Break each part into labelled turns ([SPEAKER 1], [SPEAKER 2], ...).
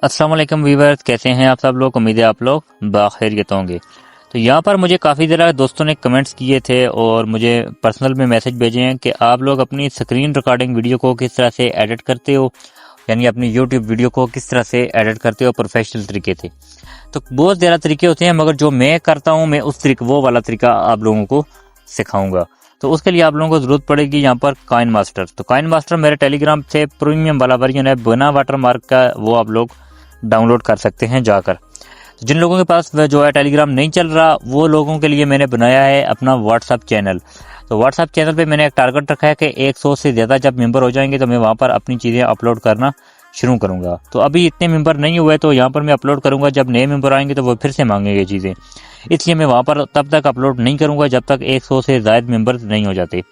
[SPEAKER 1] अस्सलाम वालेकुम व्यूअर्स, कैसे हैं आप सब लोग। उम्मीद है आप लोग बाखैरियत होंगे। तो यहाँ पर मुझे काफ़ी ज़रा दोस्तों ने कमेंट्स किए थे और मुझे पर्सनल में मैसेज भेजे हैं कि आप लोग अपनी स्क्रीन रिकॉर्डिंग वीडियो को किस तरह से एडिट करते हो, यानी अपनी यूट्यूब वीडियो को किस तरह से एडिट करते हो प्रोफेशनल तरीके से। तो बहुत ज़्यादा तरीके होते हैं, मगर जो मैं करता हूँ मैं उस तरीके वो वाला तरीका आप लोगों को सिखाऊंगा। तो उसके लिए आप लोगों को ज़रूरत पड़ेगी यहाँ पर काइन मास्टर। तो काइन मास्टर मेरे टेलीग्राम से प्रीमियम वाला वर्जन है, बिना वाटर मार्क का, वो आप लोग डाउनलोड कर सकते हैं जाकर। तो जिन लोगों के पास जो है टेलीग्राम नहीं चल रहा, वो लोगों के लिए मैंने बनाया है अपना व्हाट्सअप चैनल। तो व्हाट्सअप चैनल पे मैंने एक टारगेट रखा है कि 100 से ज़्यादा जब मेंबर हो जाएंगे तो मैं वहाँ पर अपनी चीज़ें अपलोड करना शुरू करूँगा। तो अभी इतने मेंबर नहीं हुए, तो यहाँ पर मैं अपलोड करूँगा। जब नए मेंबर आएंगे तो वो फिर से मांगेंगे चीज़ें, इसलिए मैं वहाँ पर तब तक अपलोड नहीं करूँगा जब तक 100 से ज़ायद मेंबर नहीं हो जाते।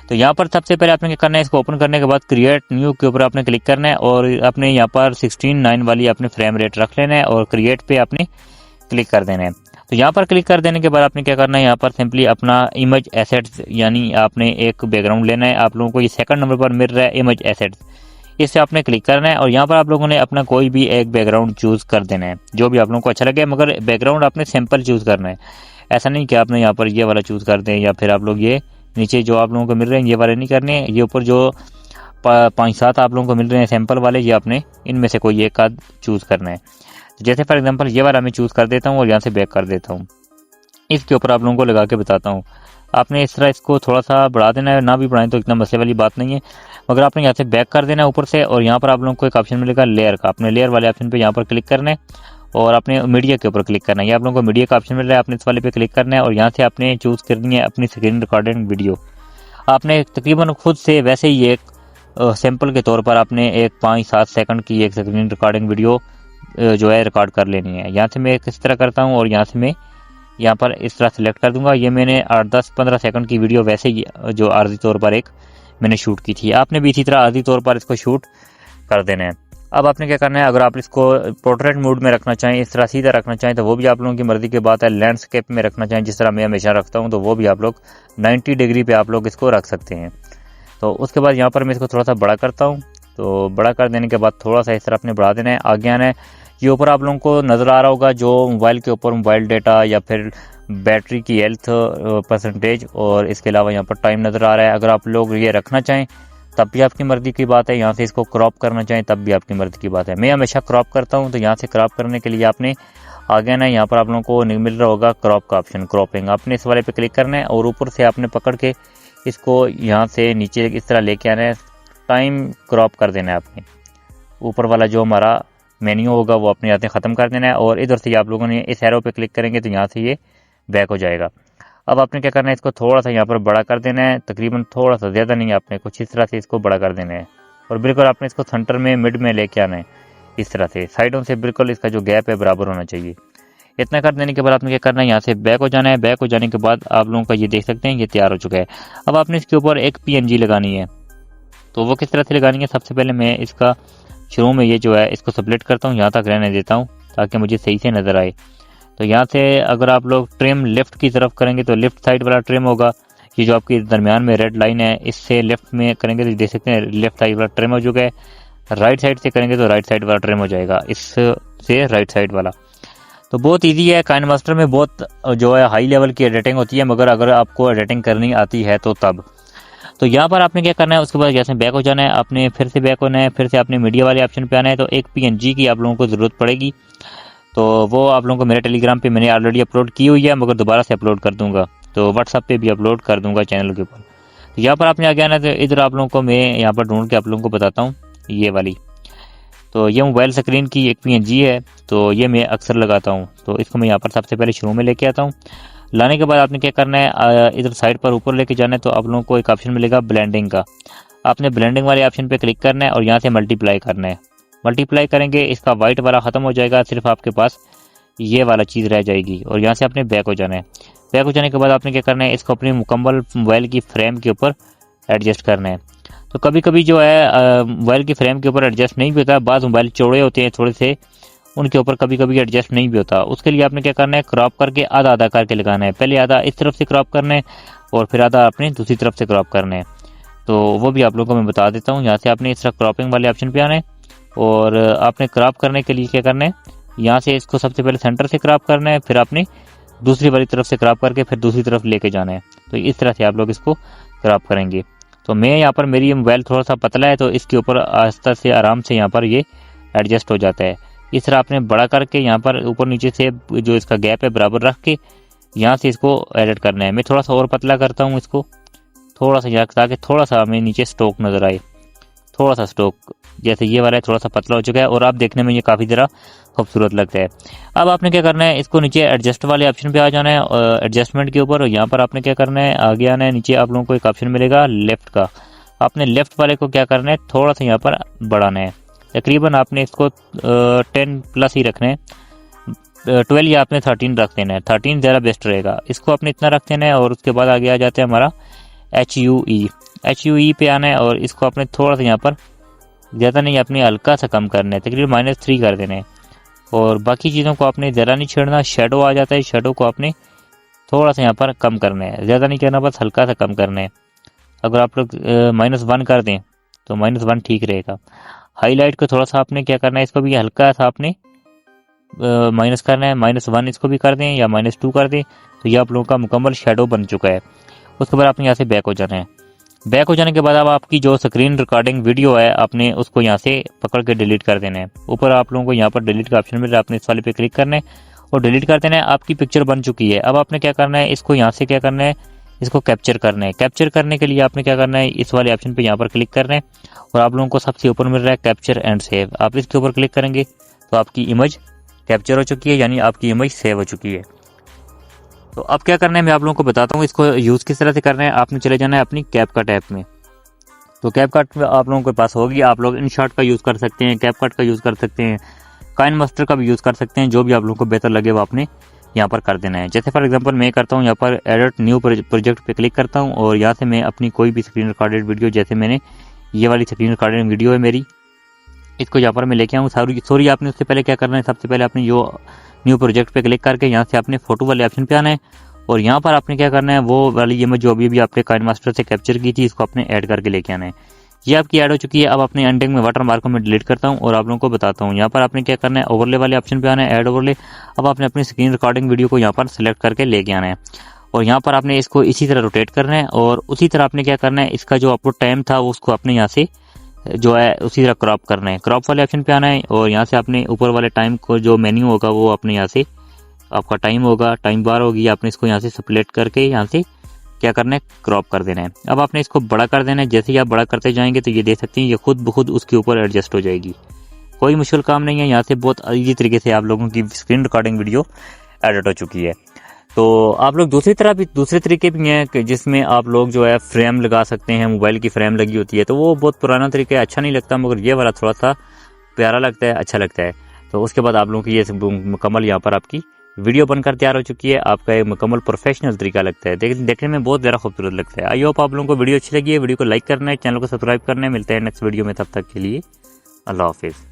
[SPEAKER 1] तो यहाँ पर सबसे पहले आपने क्या करना है, इसको ओपन करने के बाद क्रिएट न्यू के ऊपर आपने क्लिक करना है और अपने यहाँ पर 16:9 वाली अपने फ्रेम रेट रख लेना है और क्रिएट पे आपने क्लिक कर देना है। तो यहाँ पर क्लिक कर देने के बाद आपने क्या करना है, यहाँ पर सिंपली अपना इमेज एसेट्स, यानी आपने एक बैकग्राउंड लेना है। आप लोगों को ये सेकंड नंबर पर मिल रहा है इमेज एसेट्स, इससे आपने क्लिक करना है और यहाँ पर आप लोगों ने अपना कोई भी एक बैकग्राउंड चूज कर देना है जो भी आप लोगों को अच्छा लगे, मगर बैकग्राउंड आपने सिंपल चूज करना है। ऐसा नहीं कि आपने यहाँ पर ये वाला चूज कर दें या फिर आप लोग ये नीचे जो आप लोगों को मिल रहे हैं ये वाले नहीं करने हैं। ये ऊपर जो 5-7 आप लोगों को मिल रहे हैं सैंपल वाले, ये आपने इनमें से कोई एक आध चूज करना है। तो जैसे फॉर एग्जांपल ये वाला मैं चूज कर देता हूँ और यहाँ से बैक कर देता हूँ। इसके ऊपर आप लोगों को लगा के बताता हूँ, आपने इस तरह इसको थोड़ा सा बढ़ा देना है, ना भी बढ़ाएं तो इतना मसले वाली बात नहीं है, मगर आपने यहाँ से बैक कर देना है ऊपर से। और यहाँ पर आप लोगों को एक ऑप्शन मिलेगा लेयर का, आपने लेयर वाले ऑप्शन पे यहाँ पर क्लिक करना है और आपने मीडिया के ऊपर क्लिक करना है। ये आप लोगों को मीडिया का ऑप्शन मिल रहा है, आपने इस वाले पे क्लिक करना है और यहाँ से आपने चूज करनी है अपनी स्क्रीन रिकॉर्डिंग वीडियो। आपने तकरीबन खुद से वैसे ही एक सैंपल के तौर पर आपने एक 5-7 सेकंड की एक स्क्रीन रिकॉर्डिंग वीडियो जो है रिकॉर्ड कर लेनी है। यहाँ से मैं किस तरह करता हूँ और यहाँ से मैं यहाँ पर इस तरह सेलेक्ट कर दूंगा। ये मैंने 8-10-15 सेकंड की वीडियो वैसे ही जो आर्जी तौर पर एक मैंने शूट की थी, आपने भी इसी तरह आर्जी तौर पर इसको शूट कर देना है। अब आपने क्या करना है, अगर आप इसको पोर्ट्रेट मोड में रखना चाहें, इस तरह सीधा रखना चाहें तो वो भी आप लोगों की मर्जी की बात है। लैंडस्केप में रखना चाहें जिस तरह मैं हमेशा रखता हूं, तो वो भी आप लोग 90 डिग्री पे आप लोग इसको रख सकते हैं। तो उसके बाद यहाँ पर मैं इसको थोड़ा सा बड़ा करता हूँ। तो बड़ा कर देने के बाद थोड़ा सा इस तरह अपने बढ़ा देना है, आगे आना है। ये ऊपर आप लोगों को नज़र आ रहा होगा जो मोबाइल के ऊपर मोबाइल डेटा या फिर बैटरी की हेल्थ परसेंटेज और इसके अलावा यहाँ पर टाइम नज़र आ रहा है। अगर आप लोग ये रखना चाहें तब भी आपकी मर्जी की बात है, यहाँ से इसको क्रॉप करना चाहें तब भी आपकी मर्जी की बात है। मैं हमेशा क्रॉप करता हूँ, तो यहाँ से क्रॉप करने के लिए आपने आगे ना, यहाँ पर आप लोगों को मिल रहा होगा क्रॉप का ऑप्शन, क्रॉपिंग, आपने इस वाले पे क्लिक करना है और ऊपर से आपने पकड़ के इसको यहाँ से नीचे इस तरह लेके आना है, टाइम क्रॉप कर देना है। आपने ऊपर वाला जो हमारा मेन्यू होगा वो अपने यहाँ से ख़त्म कर देना है और इधर से आप लोगों ने इस एरो पे क्लिक करेंगे तो यहाँ से ये बैक हो जाएगा। अब आपने क्या करना है, इसको थोड़ा सा यहाँ पर बड़ा कर देना है, तकरीबन थोड़ा सा, ज़्यादा नहीं, आपने कुछ इस तरह से इसको बड़ा कर देना है और बिल्कुल आपने इसको सेंटर में मिड में लेके आना है। इस तरह से साइडों से बिल्कुल इसका जो गैप है बराबर होना चाहिए। इतना कर देने के बाद आपने क्या करना है, यहाँ से बैक हो जाना है। बैक हो जाने के बाद आप लोगों का ये देख सकते हैं ये तैयार हो चुका है। अब आपने इसके ऊपर एक PNG लगानी है, तो वो किस तरह से लगानी है, सबसे पहले मैं इसका शुरू में ये जो है इसको सेलेक्ट करता हूँ, यहाँ तक रहने देता हूँ ताकि मुझे सही से नज़र आए। तो यहाँ से अगर आप लोग ट्रिम लेफ्ट की तरफ करेंगे तो लेफ्ट साइड वाला ट्रिम होगा। ये जो आपकी दरमियान में रेड लाइन है इससे लेफ्ट में करेंगे तो देख सकते हैं लेफ्ट साइड वाला ट्रिम हो चुका है। राइट साइड से करेंगे तो राइट साइड वाला ट्रिम हो जाएगा, इससे राइट साइड वाला। तो बहुत ईजी है, काइन मास्टर में बहुत जो है हाई लेवल की एडिटिंग होती है, मगर अगर आपको एडिटिंग करनी आती है तो तब। तो यहाँ पर आपने क्या करना है, उसके बाद जैसे बैक हो जाना है, आपने फिर से बैक होना है, फिर से आपने मीडिया वाले ऑप्शन पे आना है। तो एक PNG की आप लोगों को ज़रूरत पड़ेगी, तो वो आप लोगों को मेरे टेलीग्राम पे मैंने ऑलरेडी अपलोड की हुई है, मगर दोबारा से अपलोड कर दूंगा, तो व्हाट्सअप पे भी अपलोड कर दूंगा चैनल के ऊपर। तो यहाँ पर आपने आगे आना है, तो इधर आप लोगों को मैं यहाँ पर ढूंढ के आप लोगों को बताता हूँ ये वाली। तो ये मोबाइल स्क्रीन की एक PNG है, तो ये मैं अक्सर लगाता हूँ। तो इसको मैं यहाँ पर सबसे पहले शुरू में लेके आता हूँ। लाने के बाद आपने क्या करना है, इधर साइड पर ऊपर लेके जाना है, तो आप लोगों को एक ऑप्शन मिलेगा ब्लेंडिंग का। आपने ब्लेंडिंग वाले ऑप्शन पे क्लिक करना है और यहाँ से मल्टीप्लाई करना है। मल्टीप्लाई करेंगे इसका वाइट वाला ख़त्म हो जाएगा, सिर्फ आपके पास ये वाला चीज़ रह जाएगी और यहाँ से आपने बैक हो जाना है। बैक हो जाने के बाद आपने क्या करना है, इसको अपनी मुकम्मल मोबाइल की फ्रेम के ऊपर एडजस्ट करना है। तो कभी कभी जो है मोबाइल की फ्रेम के ऊपर एडजस्ट नहीं भी होता, बाद मोबाइल चौड़े होते हैं थोड़े से, उनके ऊपर कभी कभी एडजस्ट नहीं भी होता। उसके लिए आपने क्या करना है, क्रॉप करके आधा आधा करके लगाना है। पहले आधा इस तरफ से क्रॉप करना है और फिर आधा अपने दूसरी तरफ से क्रॉप करना है। तो वो भी आप लोगों को मैं बता देता हूँ। यहाँ से आपने इस तरह क्रॉपिंग वाले ऑप्शन पे आना है और आपने क्रॉप करने के लिए क्या करना है, यहाँ से इसको सबसे पहले सेंटर से क्रॉप करना है, फिर आपने दूसरी वाली तरफ से क्रॉप करके फिर दूसरी तरफ लेके जाना है। तो इस तरह से आप लोग इसको क्रॉप करेंगे। तो मैं यहाँ पर, मेरी मोबाइल थोड़ा सा पतला है तो इसके ऊपर आस्ता से आराम से यहाँ पर ये एडजस्ट हो जाता है। इस तरह आपने बड़ा करके यहाँ पर ऊपर नीचे से जो इसका गैप है बराबर रख के यहाँ से इसको एडिट करना है। मैं थोड़ा सा और पतला करता हूँ इसको, थोड़ा सा यहाँ, ताकि थोड़ा सा हमें नीचे स्टोक नज़र आए, थोड़ा सा स्टोक, जैसे ये वाला है थोड़ा सा पतला हो चुका है और आप देखने में ये काफ़ी ज़रा खूबसूरत लगता है। अब आपने क्या करना है, इसको नीचे एडजस्ट वाले ऑप्शन पे आ जाना है, एडजस्टमेंट के ऊपर। यहाँ पर आपने क्या करना है, आगे आना है, नीचे आप लोगों को एक ऑप्शन मिलेगा लेफ्ट का। आपने लेफ्ट वाले को क्या करना है, थोड़ा सा यहाँ पर बढ़ाना है। तकरीबन आपने इसको 10 प्लस ही रखना है, 12 या आपने 13 रख देना है, 13 ज़्यादा बेस्ट रहेगा। इसको आपने इतना रख देना है और उसके बाद आगे आ जाते हैं हमारा HUE पे आना है और इसको आपने थोड़ा सा यहाँ पर, ज़्यादा नहीं, अपने हल्का सा कम करना है, तकरीबन -3 कर देना है। और बाकी चीज़ों को आपने ज़्यादा नहीं छेड़ना। शेडो आ जाता है, शेडो को आपने थोड़ा सा यहाँ पर कम करना है, ज़्यादा नहीं करना, बस हल्का सा कम करना है। अगर आप लोग -1 कर दें तो -1 ठीक रहेगा। हाईलाइट को थोड़ा सा आपने क्या करना है, इसको भी हल्का सा आपने माइनस करना है, -1 इसको भी कर दें या -2 कर दें। तो ये आप लोगों का मुकम्मल शेडो बन चुका है। उसके बाद आपने यहाँ से बैक हो जाना है। बैक हो जाने के बाद अब आपकी जो स्क्रीन रिकॉर्डिंग वीडियो है, आपने उसको यहाँ से पकड़ के डिलीट कर देना है। ऊपर आप लोगों को यहाँ पर डिलीट का ऑप्शन मिल रहा है, आपने इस वाले पे क्लिक करना है और डिलीट कर देना है। आपकी पिक्चर बन चुकी है। अब आपने क्या करना है, इसको यहाँ से क्या करना है, इसको कैप्चर करना है। कैप्चर करने के लिए आपने क्या करना है, इस वाले ऑप्शन पे यहाँ पर क्लिक करना है और आप लोगों को सबसे ऊपर मिल रहा है कैप्चर एंड सेव। आप इसके ऊपर क्लिक करेंगे तो आपकी इमेज कैप्चर हो चुकी है, यानी आपकी इमेज सेव हो चुकी है। तो अब क्या करना है, मैं आप लोगों को बताता हूँ इसको यूज़ किस तरह से करना है। आपने चले जाना है अपनी कैपकट ऐप में। तो कैपकट आप लोगों के पास होगी, आप लोग InShot का यूज़ कर सकते हैं, कैपकट का यूज़ कर सकते हैं, काइनमास्टर का भी यूज़ कर सकते हैं। जो भी आप लोगों को बेहतर लगे वो आपने यहाँ पर कर देना है। जैसे फॉर एग्जांपल मैं करता हूँ, यहाँ पर एडिट न्यू प्रोजेक्ट पे क्लिक करता हूँ और यहाँ से मैं अपनी कोई भी स्क्रीन रिकॉर्डेड वीडियो, जैसे मैंने ये वाली स्क्रीन रिकॉर्डेड वीडियो है मेरी, इसको यहाँ पर मैं लेके आऊँ। सॉरी आपने उससे पहले क्या करना है, सबसे पहले आपने जो न्यू प्रोजेक्ट पे क्लिक करके यहाँ से आपने फोटो वाले ऑप्शन पे आना है और यहाँ पर आपने क्या करना है, वो वाली इमेज जो अभी भी आपने काइनमास्टर से कैप्चर की थी, इसको आपने ऐड करके लेके आना है। ये आपकी ऐड हो चुकी है। अब अपने एंडिंग में वाटर मार्क को मैं डिलीट करता हूँ और आप लोगों को बताता हूँ। यहाँ पर आपने क्या करना है, ओवरले वाले ऑप्शन पे आना है, ऐड ओवरले। अब आपने अपनी स्क्रीन रिकॉर्डिंग वीडियो को यहाँ पर सेलेक्ट करके लेके आना है और यहाँ पर आपने इसको इसी तरह रोटेट करना है और उसी तरह आपने क्या करना है, इसका जो अपलोड टाइम था उसको आपने यहाँ से जो है उसी तरह क्रॉप करना है। क्रॉप वाले ऑप्शन पे आना है और यहाँ से आपने ऊपर वाले टाइम को जो मेन्यू होगा वो अपने यहाँ से आपका टाइम होगा, टाइम बार होगी, आपने इसको यहाँ से स्प्लिट करके यहाँ से क्या करना है, क्रॉप कर देना है। अब आपने इसको बड़ा कर देना है। जैसे ही आप बड़ा करते जाएंगे तो ये देख सकते हैं ये खुद ब खुद उसके ऊपर एडजस्ट हो जाएगी। कोई मुश्किल काम नहीं है। यहाँ से बहुत ईजी तरीके से आप लोगों की स्क्रीन रिकॉर्डिंग वीडियो एडिट हो चुकी है। तो आप लोग दूसरे तरीके भी हैं कि जिसमें आप लोग जो है फ्रेम लगा सकते हैं, मोबाइल की फ्रेम लगी होती है, तो वो बहुत पुराना तरीका है, अच्छा नहीं लगता, मगर ये वाला थोड़ा सा प्यारा लगता है, अच्छा लगता है। तो उसके बाद आप लोगों की ये मुकम्मल यहाँ पर आपकी वीडियो बनकर तैयार हो चुकी है। आपका एक मुकम्मल प्रोफेशनल तरीका लगता है, देखने में बहुत ज़्यादा खूबसूरत लगता है। आई होप आप लोगों को वीडियो अच्छी लगी है। वीडियो को लाइक करना है, चैनल को सब्सक्राइब करना है। मिलते हैं नेक्स्ट वीडियो में, तब तक के लिए अल्लाह हाफिज़।